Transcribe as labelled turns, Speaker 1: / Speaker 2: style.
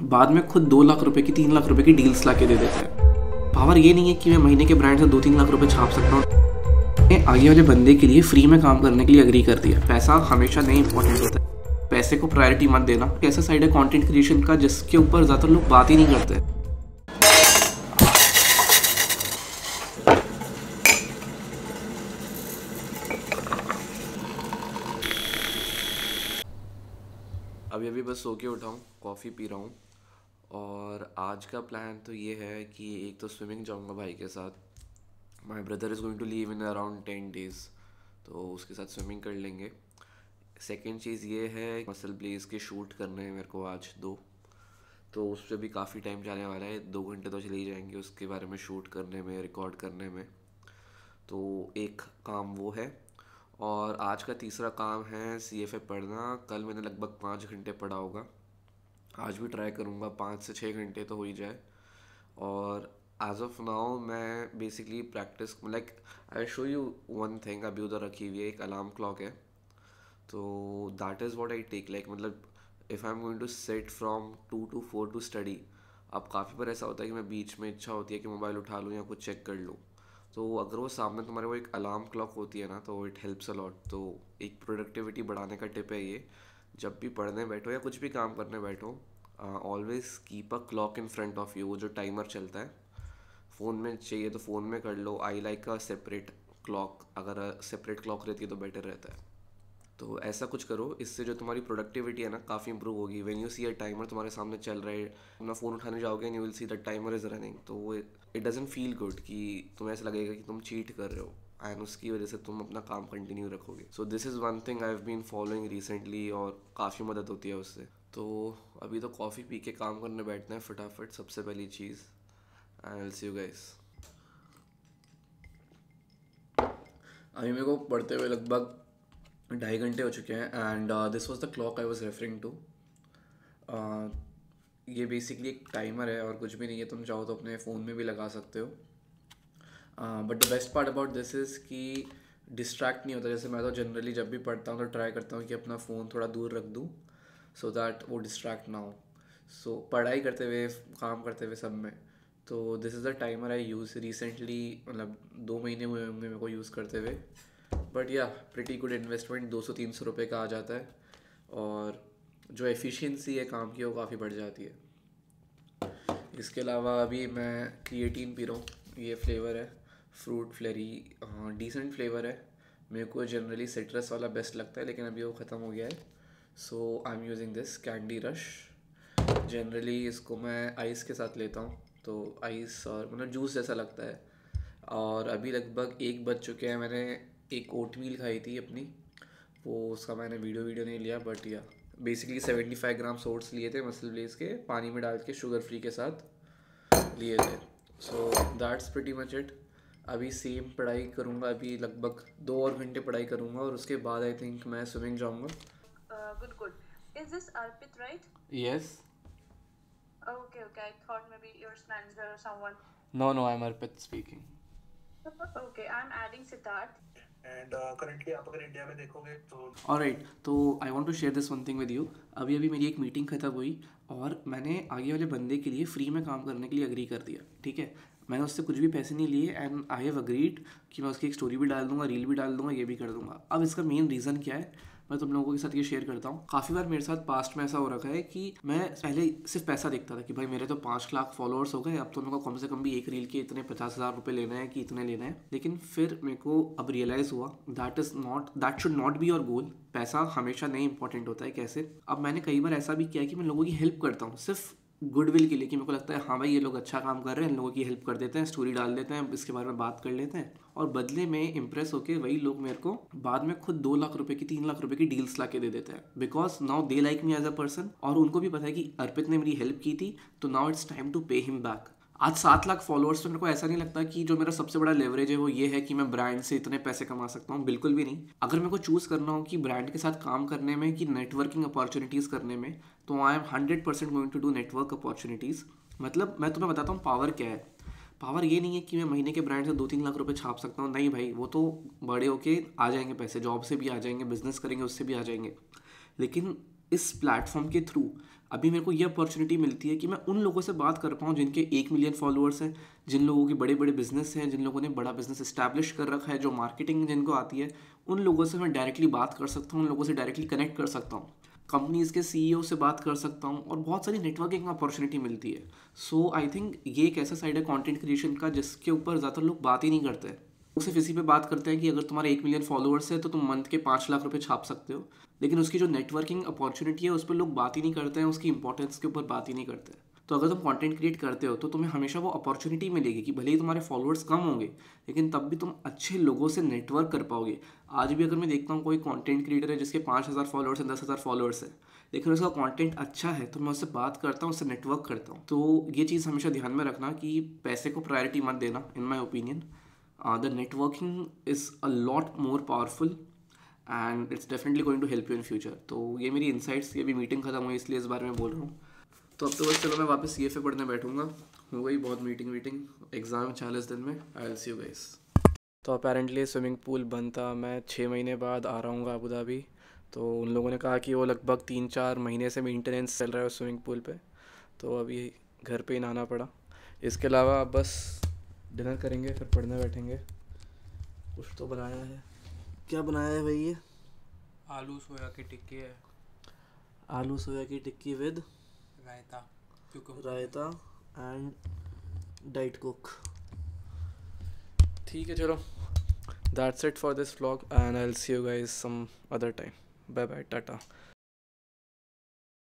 Speaker 1: बाद में खुद 2 लाख रुपए की 3 लाख रुपए की डील्स ला के दे देता है। पावर ये नहीं है कि मैं महीने के ब्रांड से 2-3 लाख रुपए छाप सकता हूँ। आगे वाले बंदे के लिए फ्री में काम करने के लिए अग्री कर दिया। पैसा हमेशा नहीं इंपॉर्टेंट होता है, पैसे को प्रायोरिटी मत देना। ऐसा साइड है कंटेंट क्रिएशन का जिसके ऊपर ज़्यादातर लोग बात ही नहीं करते। अभी बस सो के उठा हूँ, कॉफ़ी पी रहा हूँ। और आज का प्लान तो ये है कि एक तो स्विमिंग जाऊँगा भाई के साथ। My brother is going to leave in around 10 days, तो उसके साथ स्विमिंग कर लेंगे। सेकेंड चीज़ ये है मसल ब्लेज के शूट करने हैं मेरे को आज 2, तो उस पर भी काफ़ी टाइम जाने वाला है। 2 घंटे तो चले ही जाएंगे उसके बारे में शूट करने में, रिकॉर्ड करने में। तो एक काम वो है। और आज का तीसरा काम है CFA पढ़ना। कल मैंने लगभग 5 घंटे पढ़ा होगा, आज भी ट्राई करूँगा 5 से 6 घंटे तो हो ही जाए। और एज ऑफ नाउ मैं basically practice like I show you one thing. अभी उधर रखी हुई है एक अलार्म क्लॉक है, तो that is what I take. Like मतलब if I am going to set from 2 to 4 to study. अब काफ़ी बार ऐसा होता है कि मैं बीच में इच्छा होती है कि मोबाइल उठा लूँ या कुछ चेक कर लूँ, तो अगर वो सामने तुम्हारे वो एक अलार्म क्लॉक होती है ना, तो इट हेल्प्स अ लॉट। तो एक प्रोडक्टिविटी बढ़ाने का टिप है ये। जब भी पढ़ने बैठो या कुछ भी काम करने बैठो, always keep a clock in front of you. वो जो टाइमर चलता है, फ़ोन में चाहिए तो फ़ोन में कर लो। I like a separate clock, अगर सेपरेट क्लॉक रहती है तो बेटर रहता है। तो ऐसा कुछ करो, इससे जो तुम्हारी प्रोडक्टिविटी है ना काफ़ी इंप्रूव होगी। When you see a timer तुम्हारे सामने चल रहा है, अपना फ़ोन उठाने जाओगे and you will see the timer is running, तो वो इट डजंट फील गुड कि तुम्हें ऐसा लगेगा कि तुम चीट कर रहे हो, एंड उसकी वजह से तुम अपना काम कंटिन्यू रखोगे। So this is one thing I have been following recently और काफ़ी मदद होती है उससे। तो अभी तो कॉफ़ी पी के काम करने बैठना है फटाफट, सबसे पहली चीज़। And I will see you guys. अभी मेरे को पढ़ते हुए लगभग 2.5 घंटे हो चुके हैं, and this was the clock I was referring to. ये बेसिकली एक टाइमर है और कुछ भी नहीं है। तुम चाहो तो अपने फ़ोन में भी लगा सकते हो। But the best part about this is कि डिस्ट्रैक्ट नहीं होता। जैसे मैं तो जनरली जब भी पढ़ता हूँ तो ट्राई करता हूँ कि अपना फ़ोन थोड़ा दूर रख दूँ, सो दैट वो डिस्ट्रैक्ट ना हो। सो पढ़ाई करते हुए, काम करते हुए, सब में। तो this is the timer I use recently, मतलब 2 महीने हुए होंगे मेरे को यूज़ करते हुए। बट या प्रिटी गुड इन्वेस्टमेंट, 200-300 रुपये का आ जाता है, और जो एफिशिएंसी है काम की वो काफ़ी बढ़ जाती है। इसके अलावा अभी मैं क्रिएटिन पी रहा हूँ। ये फ्लेवर है फ्रूट फ्लेरी, डिसेंट फ्लेवर है। मेरे को जनरली सिट्रस वाला बेस्ट लगता है, लेकिन अभी वो ख़त्म हो गया है। So I am using this candy rush. Generally इसको मैं आइस के साथ लेता हूँ, तो आइस और मतलब जूस जैसा लगता है। और अभी लगभग 1 बज चुके हैं। मैंने एक ओट मील खाई थी अपनी, वो उसका मैंने वीडियो नहीं लिया, बट या बेसिकली 75 ग्राम ओट्स लिए थे मसल ब्लेज के, पानी में डाल के शुगर फ्री के साथ लिए थे। So that's pretty much it. अभी सेम पढ़ाई करूँगा, अभी लगभग 2 और घंटे पढ़ाई करूँगा, और उसके बाद आई थिंक मैं स्विमिंग जाऊँगा।
Speaker 2: Good. Is this Arpit, right?
Speaker 1: Yes.
Speaker 2: Okay. I thought maybe your manager or someone.
Speaker 1: No, I am Arpit speaking.
Speaker 2: Okay, I'm adding Siddharth.
Speaker 3: And currently आप अगर इंडिया में देखोगे तो
Speaker 1: ऑलराइट, तो I want to share this one thing with you. अभी मेरी एक meeting खत्म हुई और मैंने आगे वाले बंदे के लिए फ्री में काम करने के लिए अग्री कर दिया। ठीक है, मैंने उससे कुछ भी पैसे नहीं लिए, एंड आई हैव अग्रीड कि मैं उसकी एक स्टोरी भी डाल दूंगा, रील भी डाल दूंगा, ये भी कर दूंगा। अब इसका मेन रीज़न क्या है, मैं तुम लोगों के साथ ये शेयर करता हूँ। काफ़ी बार मेरे साथ पास्ट में ऐसा हो रखा है कि मैं पहले सिर्फ पैसा देखता था कि भाई मेरे तो 5 लाख फॉलोअर्स हो गए, अब तो मेरे को कम से कम भी एक रील के इतने 50,000 रुपये लेना है कि इतने लेना है। लेकिन फिर मेरे को अब रियलाइज़ हुआ that should not be your goal. पैसा हमेशा नहीं इंपॉर्टेंट होता है कैसे। अब मैंने कई बार ऐसा भी किया कि मैं लोगों की हेल्प करता हूँ सिर्फ गुडविल के लिए, कि मेरे को लगता है हाँ भाई ये लोग अच्छा काम कर रहे हैं, इन लोगों की हेल्प कर देते हैं, स्टोरी डाल देते हैं, इसके बारे में बात कर लेते हैं, और बदले में इंप्रेस होकर वही लोग मेरे को बाद में खुद 2 लाख रुपए की 3 लाख रुपए की डील्स ला के दे देते हैं। Because now they like me as a person, और उनको भी पता है कि अर्पित ने मेरी हेल्प की थी, तो now it's time to pay him back. आज 7 लाख फॉलोअर्स, तो मेरे को ऐसा नहीं लगता कि जो मेरा सबसे बड़ा लेवरेज है वो ये है कि मैं ब्रांड से इतने पैसे कमा सकता हूँ, बिल्कुल भी नहीं। अगर मेरे को चूज़ करना हो कि ब्रांड के साथ काम करने में कि नेटवर्किंग अपॉर्चुनिटीज़ करने में, तो I am 100% going to do network opportunities. मतलब मैं तुम्हें बताता हूँ पावर क्या है। पावर ये नहीं है कि मैं महीने के ब्रांड से 2-3 लाख रुपए छाप सकता हूँ, नहीं भाई, वो तो बड़े होके आ जाएंगे पैसे, जॉब से भी आ जाएंगे, बिजनेस करेंगे उससे भी आ जाएंगे। लेकिन इस प्लेटफॉर्म के थ्रू अभी मेरे को ये अपॉर्चुनिटी मिलती है कि मैं उन लोगों से बात कर पाऊँ जिनके 1 मिलियन फॉलोअर्स हैं, जिन लोगों के बड़े बड़े बिजनेस हैं, जिन लोगों ने बड़ा बिजनेस इस्टेब्लिश कर रखा है, जो मार्केटिंग जिनको आती है, उन लोगों से मैं डायरेक्टली बात कर सकता हूँ, उन लोगों से डायरेक्टली कनेक्ट कर सकता हूँ, कंपनीज़ के सीईओ से बात कर सकता हूँ और बहुत सारी नेटवर्किंग अपॉर्चुनिटी मिलती है। सो आई थिंक ये एक ऐसा साइड है कंटेंट क्रिएशन का जिसके ऊपर ज़्यादातर लोग बात ही नहीं करते। वो सिर्फ इसी पे बात करते हैं कि अगर तुम्हारे 1 मिलियन फॉलोअर्स है तो तुम मंथ के 5 लाख रुपए छाप सकते हो, लेकिन उसकी जो नेटवर्किंग अपॉर्चुनिटी है उस पर लोग बात ही नहीं करते हैं, उसकी इंपॉर्टेंस के ऊपर बात ही नहीं करते। तो अगर तुम कंटेंट क्रिएट करते हो तो तुम्हें हमेशा वो अपॉर्चुनिटी मिलेगी कि भले ही तुम्हारे फॉलोअर्स कम होंगे लेकिन तब भी तुम अच्छे लोगों से नेटवर्क कर पाओगे। आज भी अगर मैं देखता हूँ कोई कंटेंट क्रिएटर है जिसके 5,000 फॉलोअर्स हैं, 10,000 फॉलोअर्स है, लेकिन उसका कंटेंट अच्छा है तो मैं उससे बात करता हूँ, उससे नेटवर्क करता हूँ। तो ये चीज़ हमेशा ध्यान में रखना कि पैसे को प्रायोरिटी मत देना, in my opinion. The networking is a lot more powerful and it's definitely going to help you in future. तो ये मेरी इंसाइट्स, ये भी मीटिंग खत्म हुई इसलिए इस बारे में बोल रहा हूँ। तो अब तो बस चलो मैं वापस CFA पढ़ने बैठूंगा, हो गई बहुत मीटिंग, एग्ज़ाम 40 दिन में। आई विल सी यू गाइस। तो अपेरेंटली स्विमिंग पूल बंद था, मैं 6 महीने बाद आ रहा हूँ अबू धाबी। तो उन लोगों ने कहा कि वो लगभग 3-4 महीने से मेंटेनेंस चल रहा है उस स्विमिंग पूल पे, तो अभी घर पे ही नहाना पड़ा। इसके अलावा अब बस डिनर करेंगे फिर पढ़ने बैठेंगे। कुछ तो बनाया है, क्या बनाया है भाई? ये
Speaker 4: आलू सोया की टिक्की है,
Speaker 1: आलू सोया की tikki with
Speaker 4: raita,
Speaker 1: raita and diet coke. ठीक है चलो, that's it for this vlog and I will see you guys some other time. Bye bye, Tata.